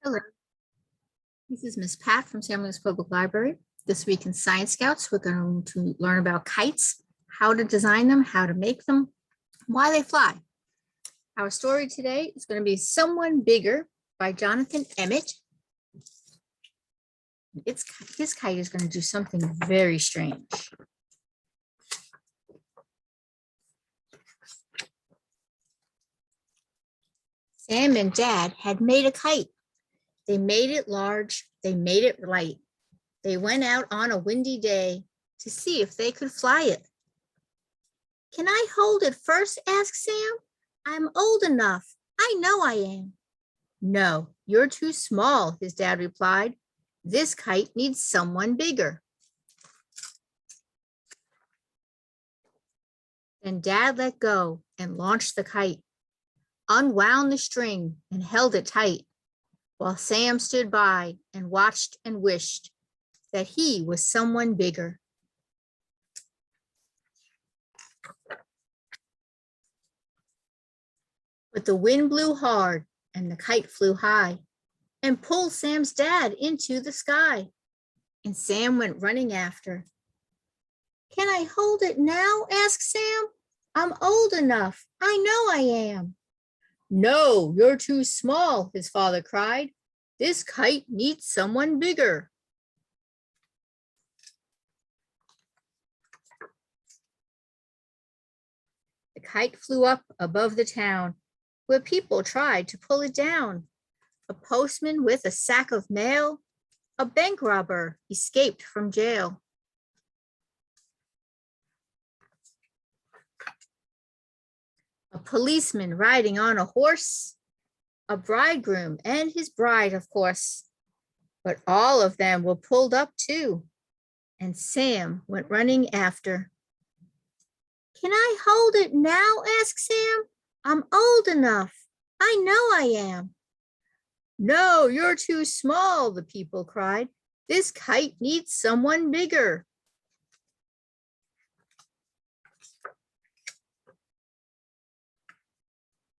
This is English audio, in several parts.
Hello, this is Miss Pat from San Luis Public Library. This week in Science Scouts, we're going to learn about kites, how to design them, how to make them, why they fly. Our story today is going to be Someone Bigger by Jonathan Emmett. His kite is going to do something very strange. Sam and Dad had made a kite. They made it large, they made it light. They went out on a windy day to see if they could fly it. "Can I hold it first?" asked Sam. "I'm old enough. I know I am." "No, you're too small," his dad replied. "This kite needs someone bigger." Then Dad let go and launched the kite, unwound the string and held it tight, while Sam stood by and watched and wished that he was someone bigger. But the wind blew hard and the kite flew high and pulled Sam's dad into the sky. And Sam went running after. "Can I hold it now?" asked Sam. "I'm old enough. I know I am." "No, you're too small," his father cried. "This kite needs someone bigger." The kite flew up above the town, where people tried to pull it down. A postman with a sack of mail, a bank robber escaped from jail. A policeman riding on a horse, a bridegroom and his bride, of course. But all of them were pulled up too, and Sam went running after. "Can I hold it now?" asked Sam. "I'm old enough. I know I am." "No, you're too small," the people cried. "This kite needs someone bigger."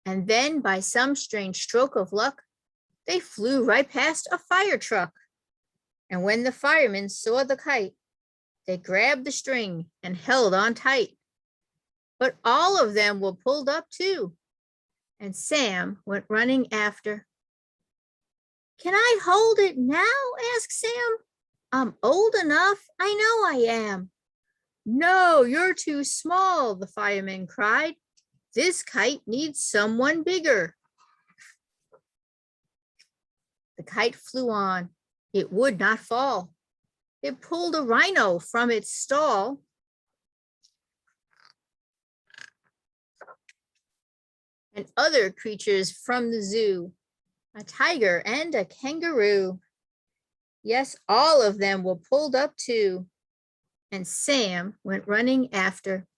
And then, by some strange stroke of luck, they flew right past a fire truck. And when the firemen saw the kite, they grabbed the string and held on tight. But all of them were pulled up too, and Sam went running after. "Can I hold it now?" asked Sam. "I'm old enough. I know I am." "No, you're too small," the firemen cried. "This kite needs someone bigger." The kite flew on. It would not fall. It pulled a rhino from its stall. And other creatures from the zoo, a tiger and a kangaroo. Yes, all of them were pulled up too, and Sam went running after.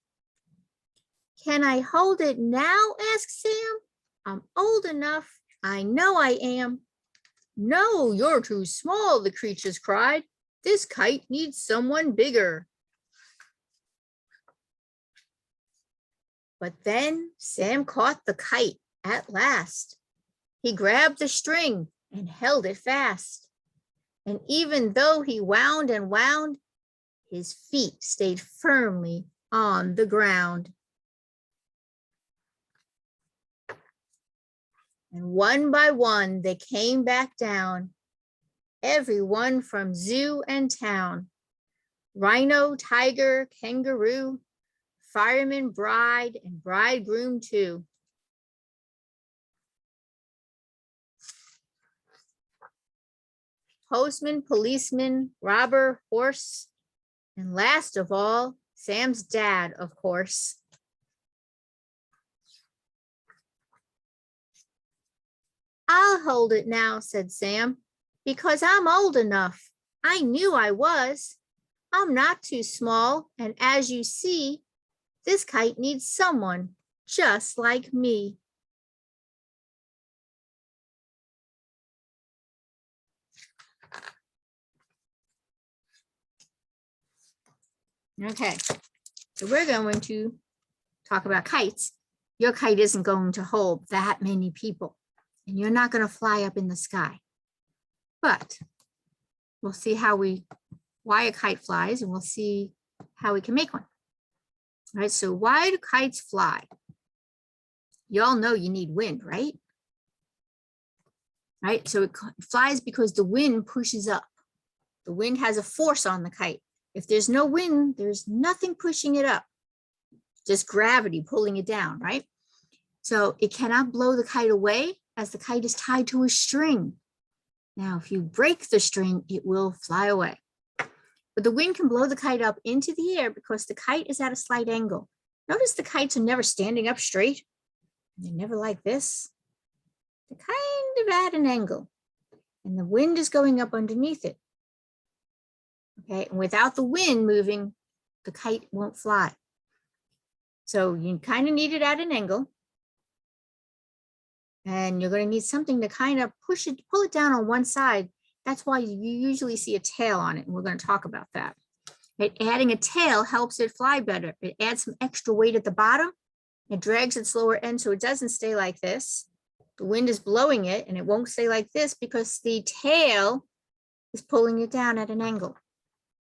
"Can I hold it now?" asked Sam. "I'm old enough. I know I am." "No, you're too small," the creatures cried. "This kite needs someone bigger." But then Sam caught the kite at last. He grabbed the string and held it fast. And even though he wound and wound, his feet stayed firmly on the ground. And one by one, they came back down. Everyone from zoo and town. Rhino, tiger, kangaroo, fireman, bride, and bridegroom too. Postman, policeman, robber, horse, and last of all, Sam's dad, of course. "I'll hold it now," said Sam, "because I'm old enough. I knew I was. I'm not too small, and as you see, this kite needs someone just like me." Okay, so we're going to talk about kites. Your kite isn't going to hold that many people, and you're not going to fly up in the sky. but we'll see why a kite flies, and we'll see how we can make one. All right, so why do kites fly? You all know you need wind, right? Right, so it flies because the wind pushes up. The wind has a force on the kite. If there's no wind, there's nothing pushing it up, just gravity pulling it down, right? So it cannot blow the kite away as the kite is tied to a string. Now, if you break the string, it will fly away. But the wind can blow the kite up into the air because the kite is at a slight angle. Notice the kites are never standing up straight. They're never like this. They're kind of at an angle, and the wind is going up underneath it. Okay, and without the wind moving, the kite won't fly. So you kind of need it at an angle. And you're going to need something to kind of pull it down on one side. That's why you usually see a tail on it, and we're going to talk about that. Right? Adding a tail helps it fly better. It adds some extra weight at the bottom. It drags its lower end so it doesn't stay like this. The wind is blowing it, and it won't stay like this because the tail is pulling it down at an angle.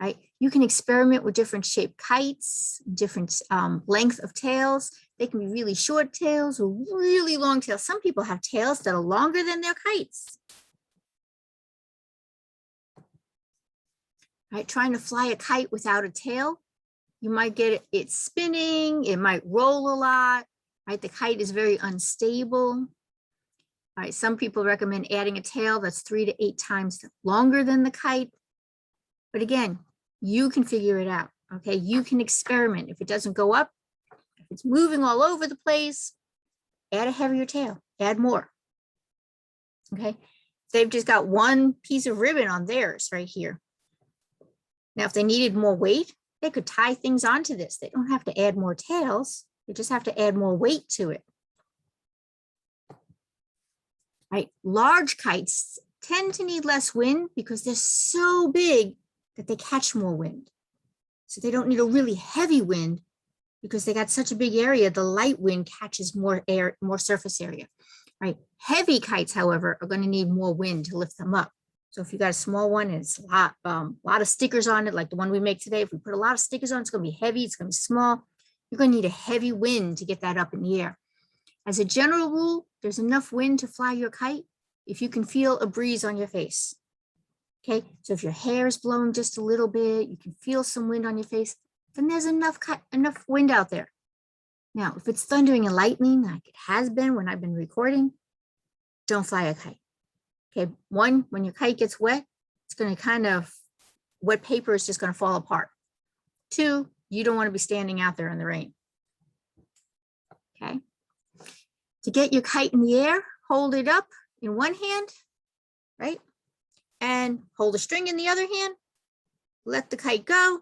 Right? You can experiment with different shaped kites, different length of tails. They can be really short tails or really long tails. Some people have tails that are longer than their kites. Right? Trying to fly a kite without a tail, you might get it spinning, it might roll a lot, right? The kite is very unstable. All right, some people recommend adding a tail that's 3 to 8 times longer than the kite. But again, you can figure it out, okay? You can experiment. If it doesn't go up, if it's moving all over the place, add a heavier tail, add more, okay? They've just got one piece of ribbon on theirs right here. Now, if they needed more weight, they could tie things onto this. They don't have to add more tails. They just have to add more weight to it. Right? Large kites tend to need less wind because they're so big that they catch more wind. So they don't need a really heavy wind because they got such a big area, the light wind catches more air, more surface area. Right? Heavy kites, however, are going to need more wind to lift them up. So if you got a small one and it's a lot of stickers on it, like the one we make today, if we put a lot of stickers on, it's going to be heavy, it's going to be small. You're going to need a heavy wind to get that up in the air. As a general rule, there's enough wind to fly your kite if you can feel a breeze on your face. Okay, so if your hair is blowing just a little bit, you can feel some wind on your face, then there's enough wind out there. Now, if it's thundering and lightning, like it has been when I've been recording, don't fly a kite. Okay, one, when your kite gets wet, it's going to wet paper is just going to fall apart. 2, you don't want to be standing out there in the rain. Okay, to get your kite in the air, hold it up in one hand, right? And hold a string in the other hand, let the kite go.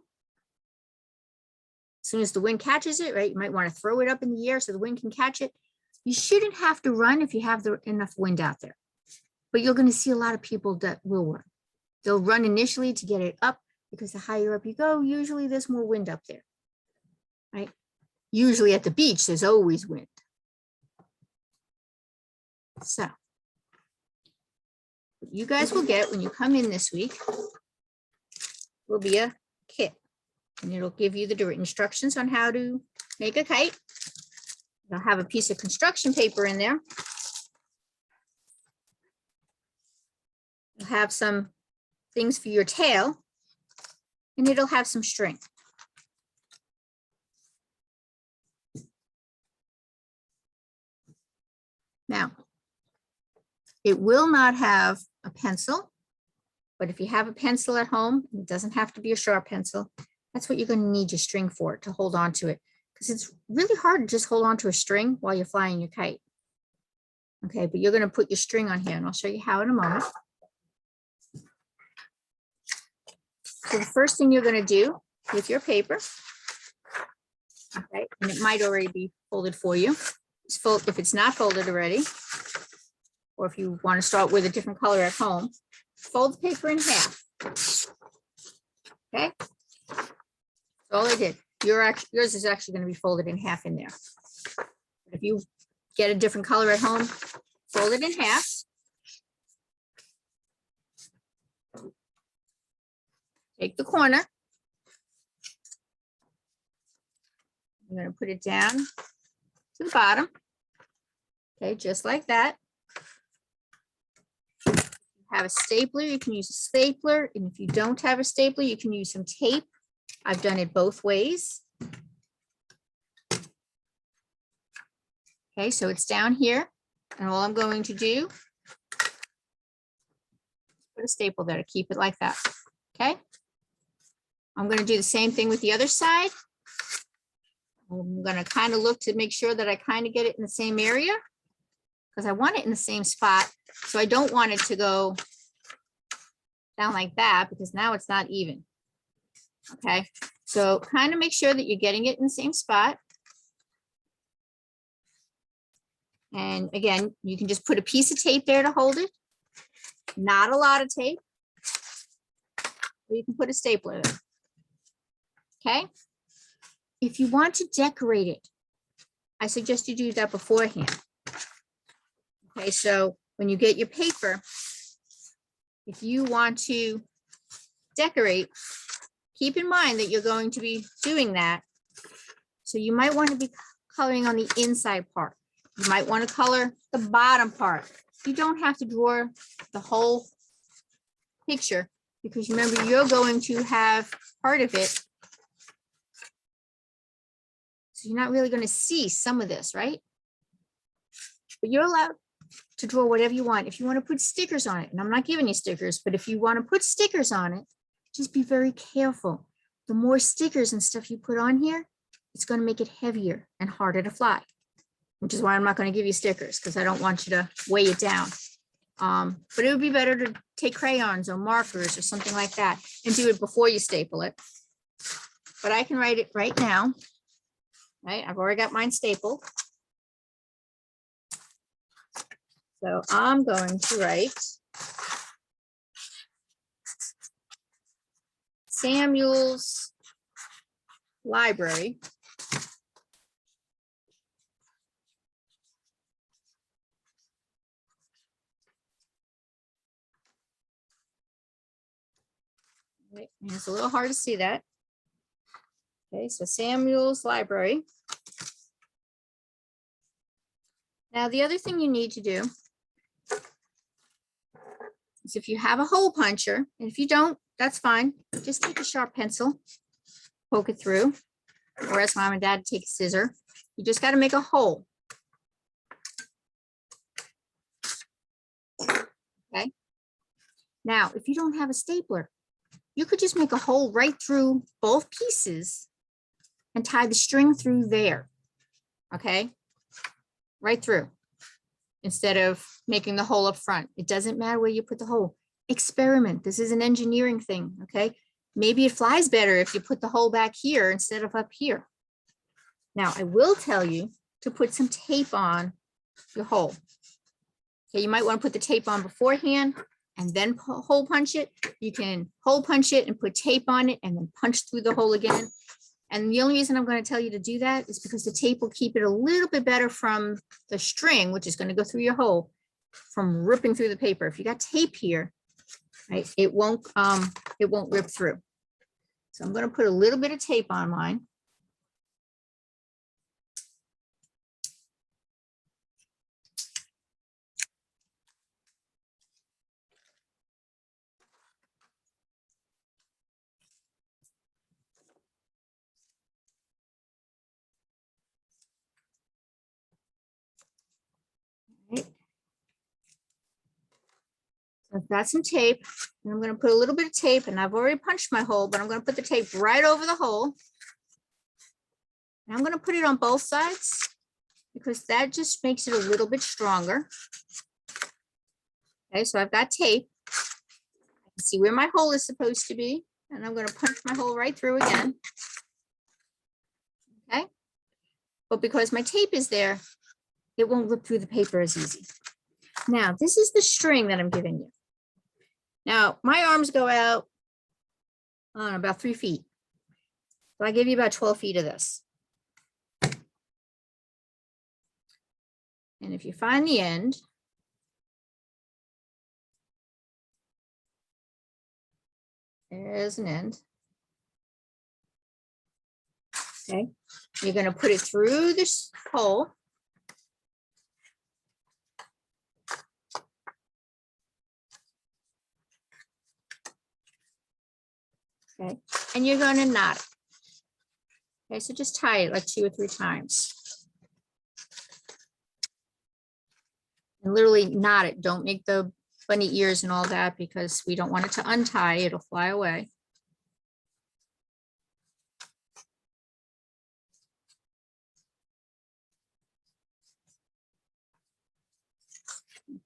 As soon as the wind catches it, right, you might want to throw it up in the air so the wind can catch it. You shouldn't have to run if you have enough wind out there. But you're going to see a lot of people that will run. They'll run initially to get it up because the higher up you go, usually there's more wind up there, right? Usually at the beach, there's always wind. So what you guys will get when you come in this week will be a kit, and it'll give you the instructions on how to make a kite. It'll have a piece of construction paper in there. It'll have some things for your tail, and it'll have some string. Now, it will not have a pencil, but if you have a pencil at home, it doesn't have to be a sharp pencil. That's what you're going to need your string for, to hold on to it, because it's really hard to just hold on to a string while you're flying your kite. Okay, but you're going to put your string on here, and I'll show you how in a moment. So the first thing you're going to do with your paper, okay, and it might already be folded for you, is fold, if it's not folded already, or if you want to start with a different color at home, fold the paper in half. Okay, that's all I did. Yours is actually going to be folded in half in there. But if you get a different color at home, fold it in half. Take the corner. I'm going to put it down to the bottom. Okay, just like that. If you have a stapler, you can use a stapler. And if you don't have a stapler, you can use some tape. I've done it both ways. Okay, so it's down here. And all I'm going to do, put a staple there to keep it like that. Okay. I'm going to do the same thing with the other side. I'm going to kind of look to make sure that I kind of get it in the same area because I want it in the same spot. So I don't want it to go down like that because now it's not even. Okay, so kind of make sure that you're getting it in the same spot. And again, you can just put a piece of tape there to hold it. Not a lot of tape. Or you can put a stapler there. Okay. If you want to decorate it, I suggest you do that beforehand. Okay, so when you get your paper, if you want to decorate, keep in mind that you're going to be doing that. So you might want to be coloring on the inside part. You might want to color the bottom part. You don't have to draw the whole picture because remember, you're going to have part of it. So you're not really going to see some of this, right? But you're allowed to draw whatever you want. If you want to put stickers on it, and I'm not giving you stickers, but if you want to put stickers on it, just be very careful. The more stickers and stuff you put on here, it's going to make it heavier and harder to fly, which is why I'm not going to give you stickers because I don't want you to weigh it down. But it would be better to take crayons or markers or something like that and do it before you staple it. But I can write it right now. Right, I've already got mine stapled. So I'm going to write Samuel's Library. Right, and it's a little hard to see that. Okay, so Samuel's Library. Now, the other thing you need to do is if you have a hole puncher, and if you don't, that's fine. Just take a sharp pencil, poke it through, or ask mom and dad to take a scissor. You just got to make a hole. Okay. Now, if you don't have a stapler, you could just make a hole right through both pieces and tie the string through there. Okay. Right through. Instead of making the hole up front. It doesn't matter where you put the hole. Experiment. This is an engineering thing, okay? Maybe it flies better if you put the hole back here instead of up here. Now, I will tell you to put some tape on your hole. Okay, you might want to put the tape on beforehand and then hole punch it. You can hole punch it and put tape on it and then punch through the hole again. And the only reason I'm going to tell you to do that is because the tape will keep it a little bit better from the string, which is going to go through your hole, from ripping through the paper. If you got tape here, right, it won't rip through. So I'm going to put a little bit of tape on mine. Right. So I've got some tape, and I'm going to put a little bit of tape, and I've already punched my hole, but I'm going to put the tape right over the hole. And I'm going to put it on both sides because that just makes it a little bit stronger. Okay, so I've got tape. I can see where my hole is supposed to be, and I'm going to punch my hole right through again. Okay, but because my tape is there, it won't rip through the paper as easy. Now, this is the string that I'm giving you. Now, my arms go out on about 3 feet. So I give you about 12 feet of this. And if you find the end, There's an end. Okay, you're going to put it through this hole. Okay, and you're going to knot it. Okay, so just tie it like 2 or 3 times. And literally knot it. Don't make the bunny ears and all that because we don't want it to untie. It'll fly away.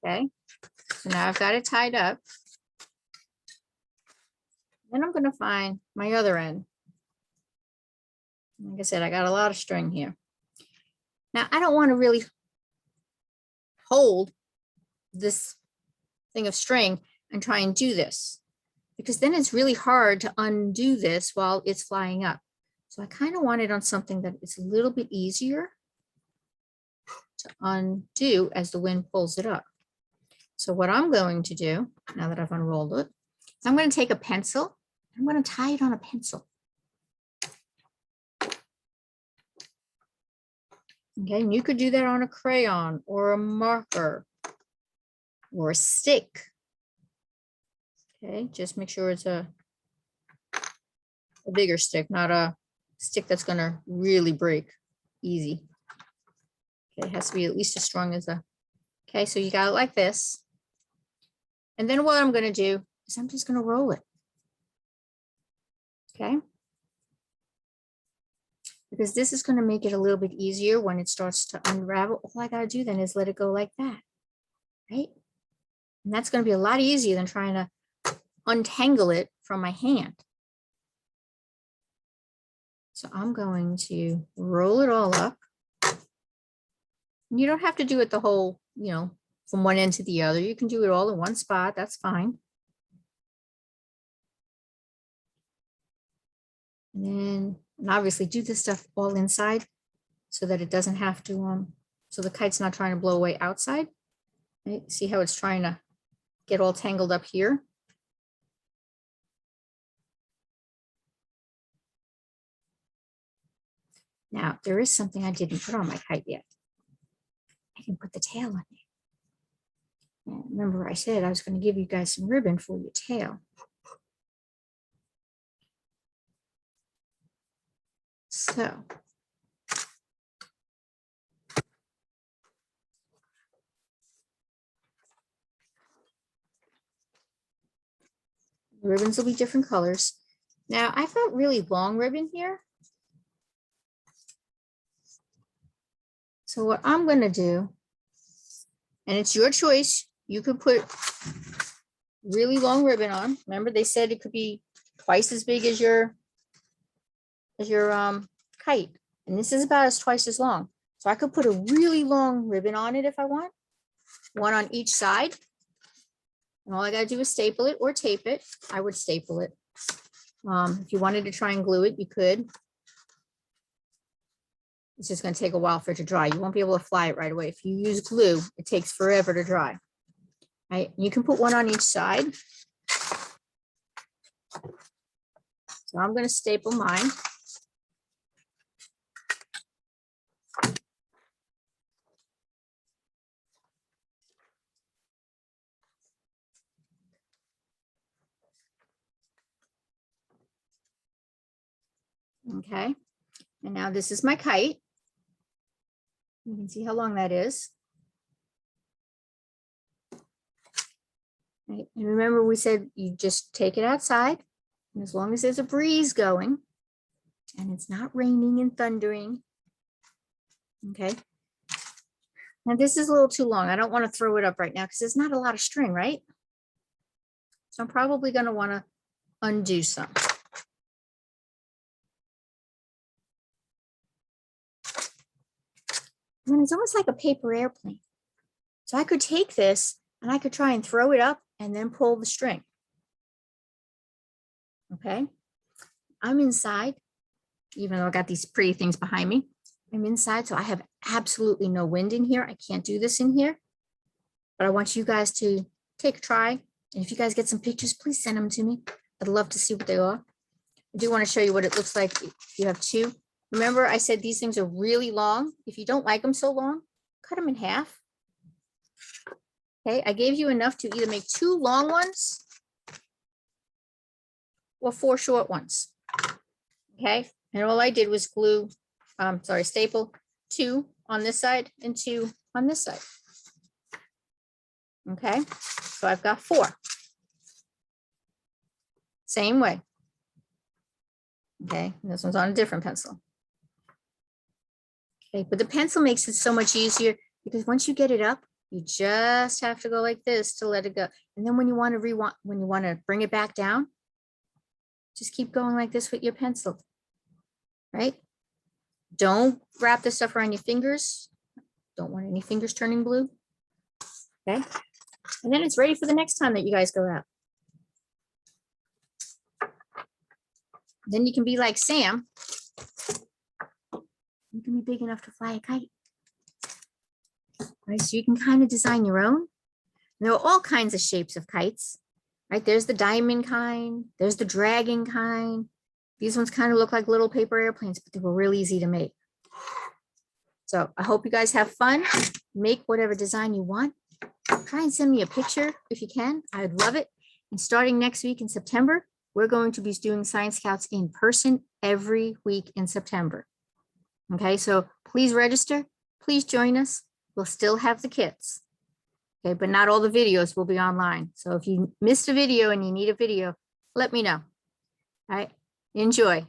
Okay, so now I've got it tied up. Then I'm going to find my other end. Like I said, I got a lot of string here. Now I don't want to really hold this thing of string and try and do this because then it's really hard to undo this while it's flying up. So I kind of want it on something that is a little bit easier to undo as the wind pulls it up. So what I'm going to do, now that I've unrolled it, is I'm going to take a pencil. I'm going to tie it on a pencil. Okay, and you could do that on a crayon or a marker or a stick. Okay, just make sure it's a bigger stick, not a stick that's going to really break easy. Okay, it has to be at least as strong as a, okay, so you got it like this. And then what I'm going to do is I'm just going to roll it. Okay. Because this is going to make it a little bit easier when it starts to unravel. All I got to do then is let it go like that, right? And that's going to be a lot easier than trying to untangle it from my hand. So I'm going to roll it all up. And you don't have to do it the whole, from one end to the other. You can do it all in one spot. That's fine. And obviously do this stuff all inside so that it doesn't have to, so the kite's not trying to blow away outside. Right? See how it's trying to get all tangled up here? Now, there is something I didn't put on my kite yet. I can put the tail on it. And remember I said I was going to give you guys some ribbon for your tail. So, the ribbons will be different colors. Now, I've got really long ribbon here. So what I'm going to do, and it's your choice, you could put really long ribbon on. Remember, they said it could be twice as big as your kite. And this is about twice as long. So I could put a really long ribbon on it if I want, one on each side. And all I got to do is staple it or tape it. I would staple it. If you wanted to try and glue it, you could. It's just going to take a while for it to dry. You won't be able to fly it right away. If you use glue, it takes forever to dry. Right? You can put one on each side. So I'm going to staple mine. Okay, and now this is my kite. You can see how long that is. Right. And remember we said you just take it outside, and as long as there's a breeze going and it's not raining and thundering. Okay. Now this is a little too long. I don't want to throw it up right now because there's not a lot of string, right? So I'm probably going to want to undo some. And it's almost like a paper airplane. So I could take this and I could try and throw it up and then pull the string. Okay. I'm inside, even though I got these pretty things behind me. I'm inside, so I have absolutely no wind in here. I can't do this in here. But I want you guys to take a try. And if you guys get some pictures, please send them to me. I'd love to see what they are. I do want to show you what it looks like if you have two. Remember, I said these things are really long. If you don't like them so long, cut them in half. Okay, I gave you enough to either make 2 long ones or 4 short ones. Okay, and all I did was glue, staple 2 on this side and 2 on this side. Okay, so I've got 4. Same way. Okay, and this one's on a different pencil. Okay, but the pencil makes it so much easier because once you get it up, you just have to go like this to let it go. And then when you want to bring it back down, just keep going like this with your pencil, right? Don't wrap this stuff around your fingers. Don't want any fingers turning blue. Okay, and then it's ready for the next time that you guys go out. Then you can be like Sam. You can be big enough to fly a kite. Right, so you can kind of design your own. And there are all kinds of shapes of kites. Right, there's the diamond kind. There's the dragon kind. These ones kind of look like little paper airplanes, but they were really easy to make. So I hope you guys have fun. Make whatever design you want. Try and send me a picture if you can. I'd love it. And starting next week in September, we're going to be doing Science Scouts in person every week in September. Okay, so please register. Please join us. We'll still have the kits. Okay, but not all the videos will be online. So if you missed a video and you need a video, let me know. All right, enjoy.